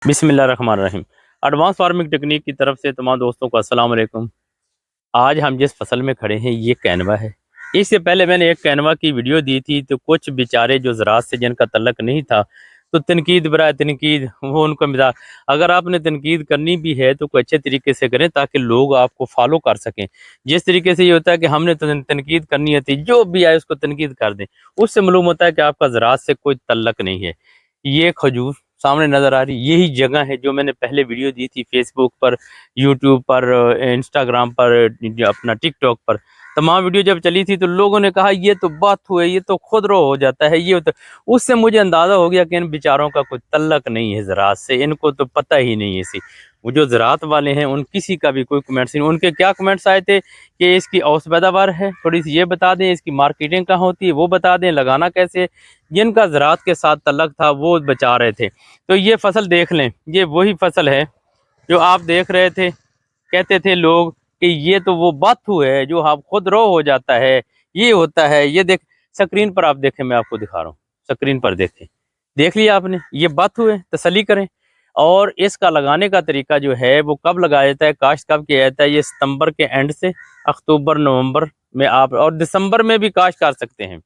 बिस्मिल्लाहिर्रहमानिर्रहीम। Advance farming technique की तरफ से तमाम दोस्तों को अस्सलाम वालेकुम। आज हम जिस फसल में खड़े हैं ये कैनवा है। इससे पहले मैंने एक कैनवा की वीडियो दी थी, तो कुछ बेचारे जो ज़राअत से जिनका तल्लक नहीं था, तो तनकीद बराए तनकीद वो उनका मिजाज। अगर आपने तनकीद करनी भी है तो कोई अच्छे तरीके से करें ताकि लोग आपको फॉलो कर सकें। जिस तरीके से ये होता है कि हमने तनकीद करनी होती है, जो भी आए उसको तनकीद कर दें, उससे मालूम होता है कि आपका ज़राअत से कोई तल्लक नहीं है। ये खजूर सामने नज़र आ रही, यही जगह है जो मैंने पहले वीडियो दी थी फेसबुक पर, यूट्यूब पर, इंस्टाग्राम पर, अपना टिकटॉक पर। तमाम वीडियो जब चली थी तो लोगों ने कहा ये तो बात हुए, ये तो खुदरो हो जाता है, ये तो। उससे मुझे अंदाज़ा हो गया कि इन बेचारों का कोई तल्लक नहीं है ज़राअत से, इनको तो पता ही नहीं है इसी। वो जो ज़राअत वाले हैं उन किसी का भी कोई कमेंट्स नहीं। उनके क्या कमेंट्स आए थे कि इसकी औसत पैदावार है, थोड़ी सी ये बता दें, इसकी मार्केटिंग कहाँ होती है वो बता दें, लगाना कैसे है। जिनका ज़राअत के साथ तल्लक था वो बचा रहे थे। तो ये फसल देख लें, ये वही फसल है जो आप देख रहे थे। कहते थे लोग कि ये तो वो बाथू है जो आप खुद रो हो जाता है, ये होता है। ये देख, स्क्रीन पर आप देखें, मैं आपको दिखा रहा हूँ, स्क्रीन पर देखें, देख लिया आपने, ये बाथू है, तसल्ली करें। और इसका लगाने का तरीका जो है वो कब लगाया जाता है, काश्त कब किया जाता है, ये सितंबर के एंड से अक्टूबर नवंबर में आप, और दिसंबर में भी काश्त कर सकते हैं।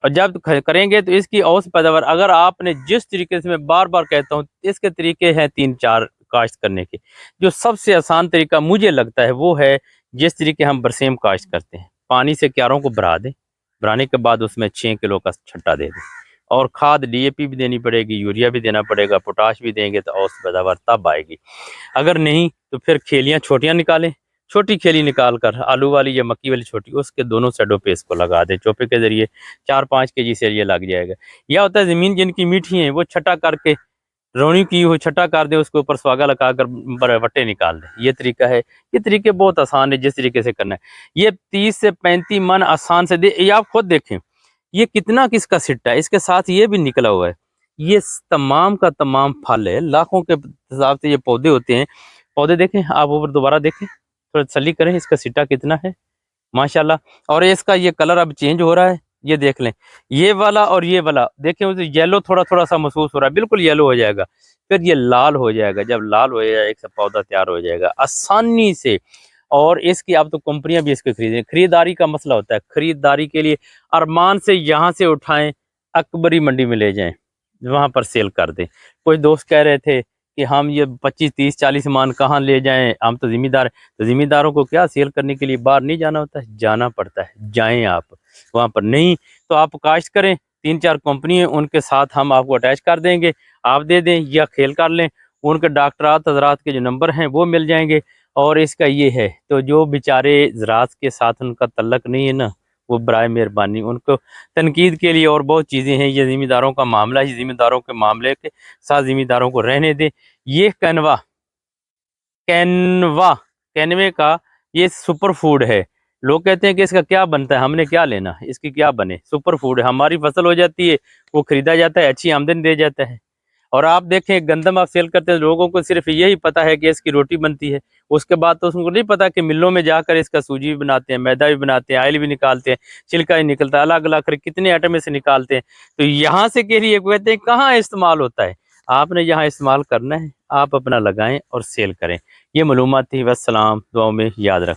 और जब करेंगे तो इसकी औसत पैदावार, अगर आपने जिस तरीके से, मैं बार बार कहता हूँ, इसके तरीके हैं 3-4 काश्त करने के। जो सबसे आसान तरीका मुझे लगता है वो है जिस तरीके हम बरसेम काश्त करते हैं, पानी से क्यारों को भरा दें, भराने के बाद उसमें 6 किलो का छट्टा दे दें, और खाद डीएपी भी देनी पड़ेगी, यूरिया भी देना पड़ेगा, पोटाश भी देंगे तो औसत पैदावार तब आएगी। अगर नहीं तो फिर खेलियाँ छोटियाँ निकालें, छोटी खेली निकाल कर आलू वाली या मक्की वाली छोटी, उसके दोनों साइडों पे इसको लगा दें चोपे के जरिए। 4-5 केजी से ये लग जाएगा। यह होता है ज़मीन जिनकी मीठी है वो छटा करके, रोनी की हो छटा कर दें, उसके ऊपर सुहागा लगा कर वट्टे निकाल दें। ये तरीका है। ये तरीके बहुत आसान है जिस तरीके से करना है। ये 30 से 35 मन आसान से दे, ये आप खुद देखें ये कितना किसका सिट्टा है, इसके साथ ये भी निकला हुआ है। ये तमाम का तमाम फल है, लाखों के हिसाब से ये पौधे होते हैं। पौधे देखें आप, ऊपर दोबारा देखें, थोड़ा तसल्ली करें, इसका सिट्टा कितना है माशाल्लाह। और इसका ये कलर अब चेंज हो रहा है, ये देख लें, ये वाला और ये वाला देखें, उसे येलो थोड़ा थोड़ा सा महसूस हो रहा है, बिल्कुल येलो हो जाएगा, फिर ये लाल हो जाएगा। जब लाल हो जाएगा एक पौधा तैयार हो जाएगा आसानी से। और इसकी अब तो कंपनियां भी इसके खरीदें, खरीदारी का मसला होता है, खरीदारी के लिए अरमान से यहाँ से उठाएं, अकबरी मंडी में ले जाएं, वहां पर सेल कर दें। कुछ दोस्त कह रहे थे कि हम ये 25-30-40 मान कहाँ ले जाएं, हम तो जिम्मेदार। तो जिम्मेदारों को क्या सेल करने के लिए बाहर नहीं जाना होता है, जाना पड़ता है, जाएं आप वहां पर। नहीं तो आप काश्त करें, 3-4 कंपनी है उनके साथ हम आपको अटैच कर देंगे, आप दे दें या खेल कर लें। उनके डॉक्टरात हजरात के जो नंबर हैं वो मिल जाएंगे। और इसका ये है, तो जो बेचारे ज़राअत के साथ उनका तल्लक नहीं है ना, वो बराए मेहरबानी उनको तनकीद के लिए, और बहुत चीज़ें हैं, ये ज़िम्मेदारों का मामला है, ज़िम्मेदारों के मामले के साथ ज़िम्मेदारों को रहने दें। ये कैनवा कैनवा कैनवे का ये सुपर फूड है। लोग कहते हैं कि इसका क्या बनता है, हमने क्या लेना, इसकी क्या बने, सुपर फूड है, हमारी फसल हो जाती है, वो खरीदा जाता है, अच्छी आमदनी दे जाता है। और आप देखें गंदम आप सेल करते हैं, लोगों को सिर्फ यही पता है कि इसकी रोटी बनती है, उसके बाद तो उसको नहीं पता कि मिलों में जाकर इसका सूजी भी बनाते हैं, मैदा भी बनाते हैं, आयल भी निकालते हैं, छिलका ही निकलता है, अलग अलग कर कितने आइटम से निकालते हैं। तो यहाँ से के लिए कहते हैं कहाँ इस्तेमाल होता है, आपने यहाँ इस्तेमाल करना है, आप अपना लगाएं और सेल करें। ये मालूमात थी, वस्सलाम, दुआओं में याद रखना।